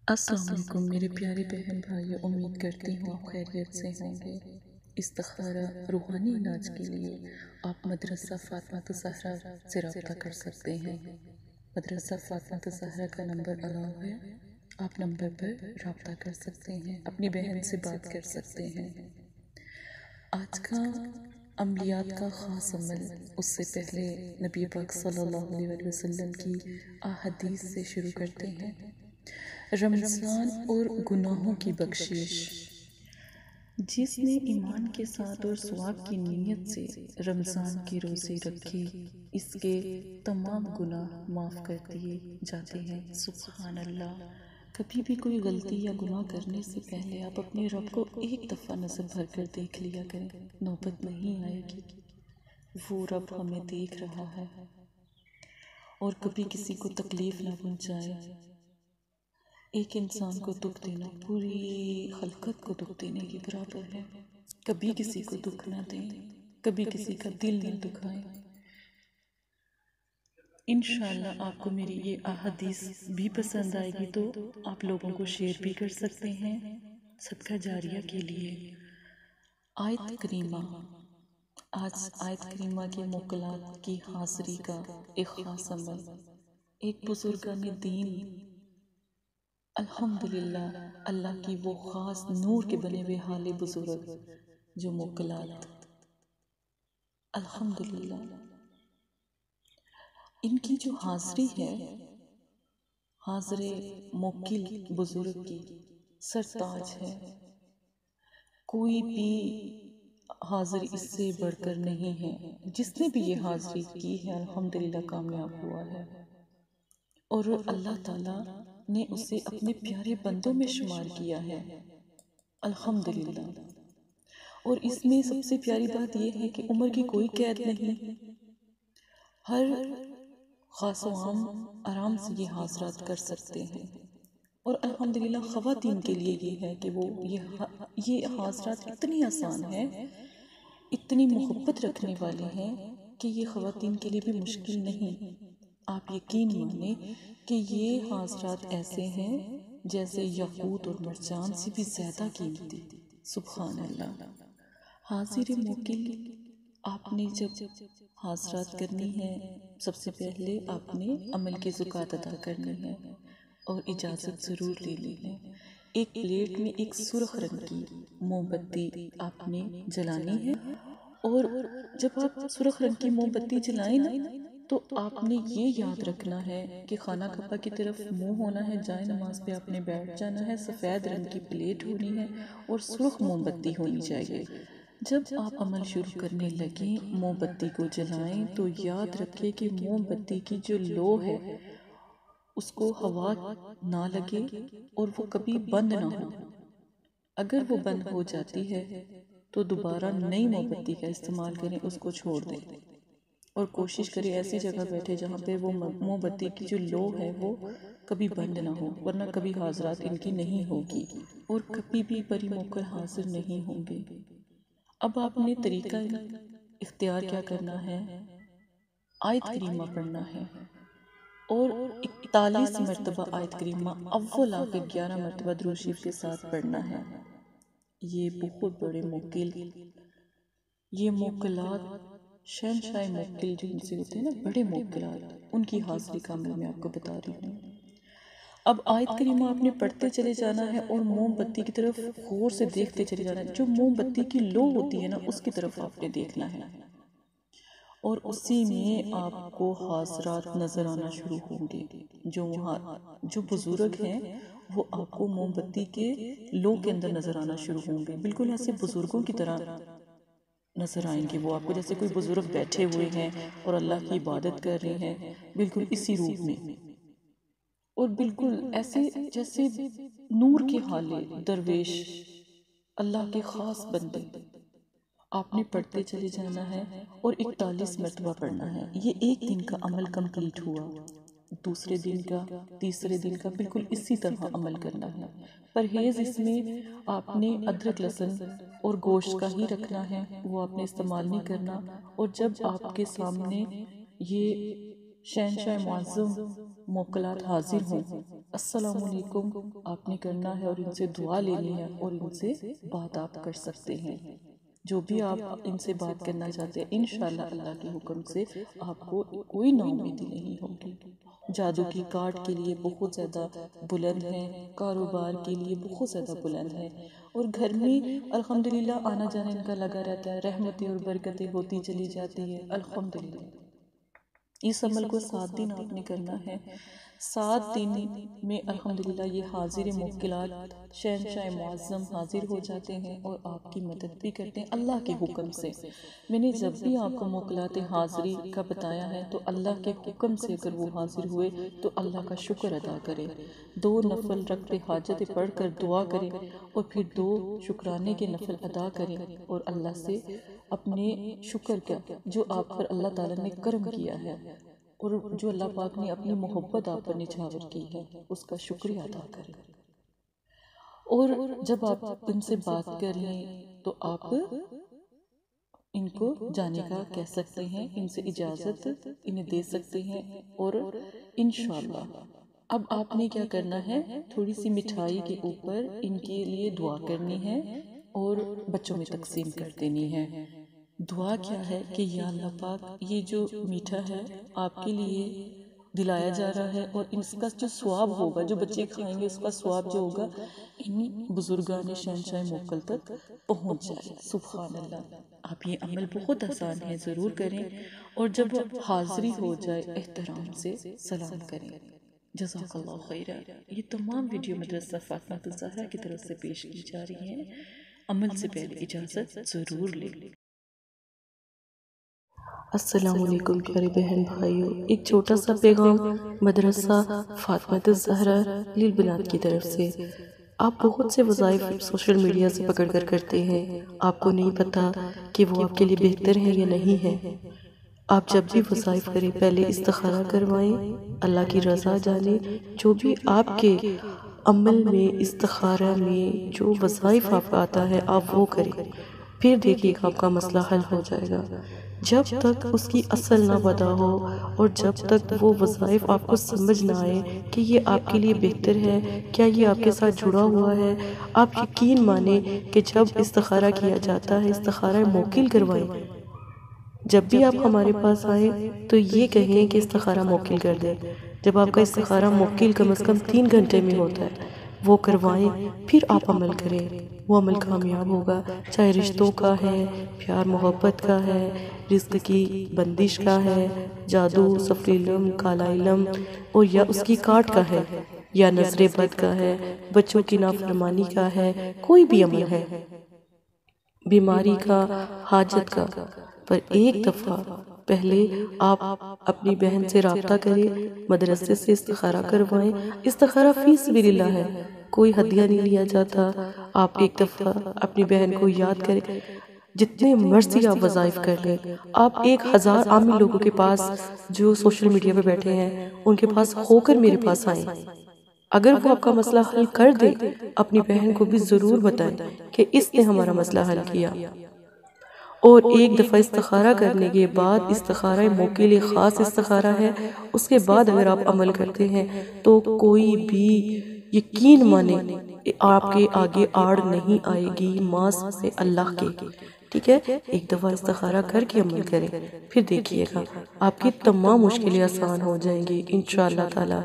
السلام علیکم میرے پیارے بہن بھائیوں، امید کرتی ہوں آپ خیریت سے ہوں گے۔ استخارہ روحانی علاج کے لیے آپ مدرسہ فاطمہ زہرا سے رابطہ کر سکتے ہیں۔ مدرسہ فاطمہ زہرا کا نمبر الاؤ ہے، آپ نمبر پر رابطہ کر سکتے ہیں، اپنی بہن سے بات کر سکتے ہیں۔ آج کا عملیات کا خاص عمل، اس سے پہلے نبی پاک صلی اللہ علیہ وسلم کی احادیث سے شروع کرتے ہیں۔ رمضان اور گناہوں کی بخشش۔ جس نے ایمان کے ساتھ اور ثواب کی نیت سے رمضان کے روزے رکھے، اس کے تمام گناہ معاف کر دیے جاتے ہیں۔ سبحان اللہ۔ کبھی بھی کوئی غلطی یا گناہ کرنے سے پہلے آپ اپنے رب کو ایک دفعہ نظر بھر کر دیکھ لیا کریں، نوبت نہیں آئے گی، وہ رب ہمیں دیکھ رہا ہے۔ اور کبھی کسی کو تکلیف نہ پہنچائے۔ ایک انسان کو دکھ دینا پوری خلقت کو دکھ دینے کے برابر ہے۔ کبھی کسی کو دکھ نہ دیں، کبھی کسی کا دل نہ دکھائیں۔ انشاءاللہ آپ کو میری یہ احادیث بھی پسند آئے گی تو آپ لوگوں کو شیئر بھی کر سکتے ہیں صدقہ جاریہ کے لیے۔ آیت کریمہ۔ آج آیت کریمہ کی موکلات کی حاضری کا ایک خاص عمل۔ ایک بزرگان دین، الحمدللہ، اللہ کی وہ خاص نور کے بنے ہوئے حال بزرگ جو موکلات، الحمدللہ، ان کی جو حاضری ہے، حاضر موکل بزرگ کی سرتاج ہے۔ کوئی بھی حاضر اس سے بڑھ کر نہیں ہے۔ جس نے بھی یہ حاضری کی ہے الحمدللہ کامیاب ہوا ہے، اور اللہ تعالیٰ نے اسے اپنے پیارے بندوں میں شمار کیا ہے، الحمدللہ۔ اور اس میں سب سے پیاری بات یہ ہے کہ عمر کی کوئی قید نہیں، ہر خاص و عام آرام سے یہ حاضرات کر سکتے ہیں۔ اور الحمدللہ خواتین کے لیے یہ ہے کہ وہ یہ حاضرات اتنی آسان ہیں، اتنی محبت رکھنے والے ہیں کہ یہ خواتین کے لیے بھی مشکل نہیں۔ آپ یقین مانیں کہ یہ حاضرات ایسے ہیں جیسے یاقوت اور مرجان سے بھی زیادہ قیمتی۔ سبحان اللہ۔ حاضر موکل، آپ نے جب حاضرات کرنی ہے، سب سے پہلے آپ نے عمل کی زکوٰۃ ادا کرنی ہے اور اجازت ضرور لینی ہے۔ ایک پلیٹ میں ایک سرخ رنگ کی موم بتی آپ نے جلانی ہے، اور جب آپ سرخ رنگ کی موم بتی جلائیں نا تو آپ نے یہ یاد رکھنا ہے کہ خانہ کعبہ کی طرف منہ ہونا ہے، جائے نماز پہ آپ نے بیٹھ جانا ہے، سفید رنگ کی پلیٹ ہونی ہے اور سرخ موم بتی ہونی چاہیے۔ جب آپ عمل شروع کرنے لگیں، موم بتی کو جلائیں تو یاد رکھیں کہ موم بتی کی جو لو ہے اس کو ہوا نہ لگے اور وہ کبھی بند نہ ہو۔ اگر وہ بند ہو جاتی ہے تو دوبارہ نئی موم بتی کا استعمال کریں، اس کو چھوڑ دیں، اور کوشش کریں ایسی جگہ بیٹھے جہاں پہ وہ موم بتی کی جو لو ہے وہ کبھی بند نہ ہو، ورنہ کبھی حاضرات ان کی نہیں ہوگی اور کبھی بھی بری موکل حاضر نہیں ہوں گے۔ اب آپ نے طریقہ اختیار کیا کرنا ہے؟ آیت کریمہ پڑھنا ہے اور 41 مرتبہ آیت کریمہ اول آخر 11 مرتبہ درود شریف کے ساتھ پڑھنا ہے۔ یہ بہت بڑے موکل، یہ موکلات شہنشاہ موکل جن سے ہوتے ہیں نا، بڑے موکلات، ان کی حاضری کا عمل میں آپ کو بتا رہی ہوں۔ اب آیت کریمہ آپ نے پڑھتے چلے جانا ہے اور موم بتی کی طرف غور سے دیکھتے چلے جانا ہے۔ جو موم بتی کی لو ہوتی ہے نا، اس کی طرف آپ نے دیکھنا ہے، اور اسی میں آپ کو حاضرات نظر آنا شروع ہوں گے۔ جو بزرگ ہیں وہ آپ کو موم بتی کے لو کے اندر نظر آنا شروع ہوں گے، بالکل ایسے بزرگوں کی طرح نظر آئیں گے وہ آپ کو، جیسے کوئی بزرگ بیٹھے ہوئے ہیں اور اللہ کی عبادت کر رہے ہیں، بالکل اسی روپ میں، اور بالکل ایسے جیسے نور کے حالے درویش، اللہ کے خاص بندے۔ آپ نے پڑھتے چلے جانا ہے اور 41 مرتبہ پڑھنا ہے۔ یہ ایک دن کا عمل کمپلیٹ ہوا، دوسرے دن کا، تیسرے دن کا بالکل اسی طرح عمل کرنا ہے۔ پرہیز اس میں آپ نے ادرک لہسن اور گوشت کا ہی رکھنا ہے، وہ آپ نے استعمال نہیں کرنا۔ اور جب آپ کے سامنے یہ شہنشاہ معظم موکلات حاضر ہوں۔ السلام علیکم آپ نے کرنا ہے اور ان سے دعا لینی ہے اور ان سے بات آپ کر سکتے ہیں۔ جو بھی آپ ان سے بات کرنا چاہتے ہیں انشاءاللہ اللہ کے حکم سے آپ کو کوئی نا امیدی نہیں ہوگی۔ جادو کی کارڈ کے لیے بہت زیادہ بلند ہیں، کاروبار کے لیے بہت زیادہ بلند ہیں، اور گھر میں الحمدللہ آنا جانا ان کا لگا رہتا ہے، رحمتیں اور برکتیں ہوتی چلی جاتی ہے الحمدللہ۔ اس عمل کو 7 دن آپ نے کرنا ہے۔ 7 دن میں الحمدللہ یہ حاضر موکلات شہنشاہ معظم حاضر ہو جاتے ہیں اور آپ کی مدد بھی کرتے ہیں اللہ کے حکم سے۔ میں نے جب بھی آپ کو موکلات حاضری کا بتایا ہے تو اللہ کے حکم سے اگر وہ حاضر ہوئے تو اللہ کا شکر ادا کریں، 2 نفل رکعت حاجت پڑھ کر دعا کریں اور پھر 2 شکرانے کے نفل ادا کریں اور اللہ سے اپنے شکر کا جو آپ پر اللہ تعالیٰ نے کرم کیا ہے اور جو اللہ پاک نے اپنی محبت آپ پر نچھاور کی ہے اس کا شکریہ ادا کریں۔ اور جب آپ ان سے بات کر لیں تو آپ ان کو جانے کا کہہ سکتے ہیں، ان سے اجازت انہیں دے سکتے ہیں، اور انشاءاللہ اب آپ نے کیا کرنا ہے، تھوڑی سی مٹھائی کے اوپر ان کے لیے دعا کرنی ہے اور بچوں میں تقسیم کر دینی ہے۔ دعا کیا ہے کہ یا اللہ پاک یہ جو میٹھا ہے آپ کے لیے دلایا جا رہا ہے اور اس کا جو ثواب ہوگا، جو بچے کھائیں گے اس کا ثواب جو ہوگا ان بزرگان شہنشاہ موکل تک پہنچ جائے۔ سبحان اللہ۔ آپ یہ عمل بہت آسان ہے، ضرور کریں، اور جب حاضری ہو جائے احترام سے سلام کریں۔ جزاک اللہ خیرہ۔ یہ تمام ویڈیو مدرسہ فاطمہ الزہرا کی طرف سے پیش کی جا رہی ہیں، عمل سے پہلے اجازت ضرور لیں۔ السلام علیکم پیارے بہن بھائیوں، ایک چھوٹا سا پیغام مدرسہ فاطمہ الزہرا للبنات کی طرف سے۔ آپ بہت سے وظائف سوشل میڈیا سے پکڑ کر کرتے ہیں، آپ کو نہیں پتا کہ وہ آپ کے لیے بہتر ہیں یا نہیں ہے۔ آپ جب بھی وظائف کریں پہلے استخارہ کروائیں، اللہ کی رضا جانیں، جو بھی آپ کے عمل میں استخارہ میں جو وظائف آپ آتا ہے آپ وہ کریں، پھر دیکھیے کہ آپ کا مسئلہ حل ہو جائے گا۔ جب تک اس کی اصل نہ پتا ہو اور جب تک وہ وظائف آپ کو سمجھ نہ آئے کہ یہ آپ کے لیے بہتر ہے، کیا یہ آپ کے ساتھ جڑا ہوا ہے، آپ یقین مانیں کہ جب استخارہ کیا جاتا ہے، استخارہ موکل کروائیں۔ جب بھی آپ ہمارے پاس آئیں تو یہ کہیں کہ استخارہ موکل کر دیں۔ جب آپ کا استخارہ موکل کم از کم 3 گھنٹے میں ہوتا ہے، وہ کروائیں، پھر آپ عمل کریں، وہ عمل کامیاب ہوگا، چاہے رشتوں کا ہے، پیار محبت کا ہے، رزق کی بندش کا ہے، جادو، سفلی علم، کالا علم، اور یا اس کی کاٹ کا ہے، یا نظر بد کا ہے، بچوں کی نافرمانی کا ہے، کوئی بھی عمل ہے، بیماری کا، حاجت کا، پر ایک دفعہ پہلے آپ اپنی بہن سے رابطہ کریں، مدرسے سے استخارہ کروائیں۔ استخارہ فی سبیل اللہ ہے، کوئی ہدیہ نہیں لیا جاتا۔ آپ ایک دفعہ اپنی بہن کو یاد کریں، جتنے مرضی آپ وظائف کر لیں، آپ 1000 عامی لوگوں کے پاس جو سوشل میڈیا پہ بیٹھے ہیں ان کے پاس ہو کر میرے پاس آئیں۔ اگر وہ آپ کا مسئلہ حل کر دے، اپنی بہن کو بھی ضرور بتائیں کہ اس نے ہمارا مسئلہ حل کیا۔ اور ایک دفعہ استخارہ کرنے کے بعد، استخارہ موکل ایک خاص استخارہ ہے، اس کے بعد اگر آپ عمل کرتے ہیں تو کوئی بھی یقین مانیں آپ کے آگے آڑ نہیں آئے گی، ماں سے اللہ کے، ٹھیک ہے؟ ایک دفعہ استخارہ کر کے عمل کریں، پھر دیکھیے گا آپ کی تمام مشکلیں آسان ہو جائیں گی انشاءاللہ تعالی۔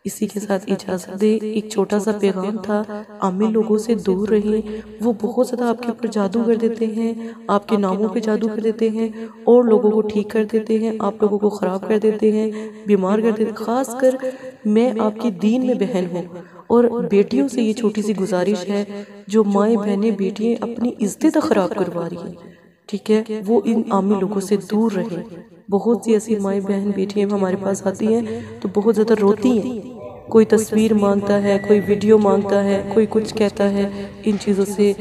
اسی کے ساتھ اجازت دے، ایک چھوٹا سا پیغام تھا، عامی لوگوں سے دور رہیں، وہ بہت زیادہ آپ کے اوپر جادو کر دیتے ہیں، آپ کے ناموں پہ جادو کر دیتے ہیں، اور لوگوں کو ٹھیک کر دیتے ہیں، آپ لوگوں کو خراب کر دیتے ہیں، بیمار کر دیتے ہیں۔ خاص کر میں آپ کی دین میں بہن ہوں، اور بیٹیوں سے یہ چھوٹی سی گزارش ہے، جو مائیں بہنیں بیٹیاں اپنی عزتیں تک خراب کروا رہی ہیں، ٹھیک ہے، وہ ان عامی لوگوں سے دور رہیں۔ بہت سی ایسی مائیں بہن بیٹیاں ہمارے پاس آتی ہیں تو بہت زیادہ روتی ہیں، کوئی تصویر مانگتا ہے، کوئی ویڈیو مانگتا ہے، کوئی کچھ کہتا ہے۔ ان چیزوں سے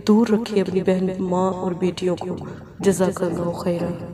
دور رکھیے اپنی بہن، ماں اور بیٹیوں کو۔ جزاک اللہ خیرہ۔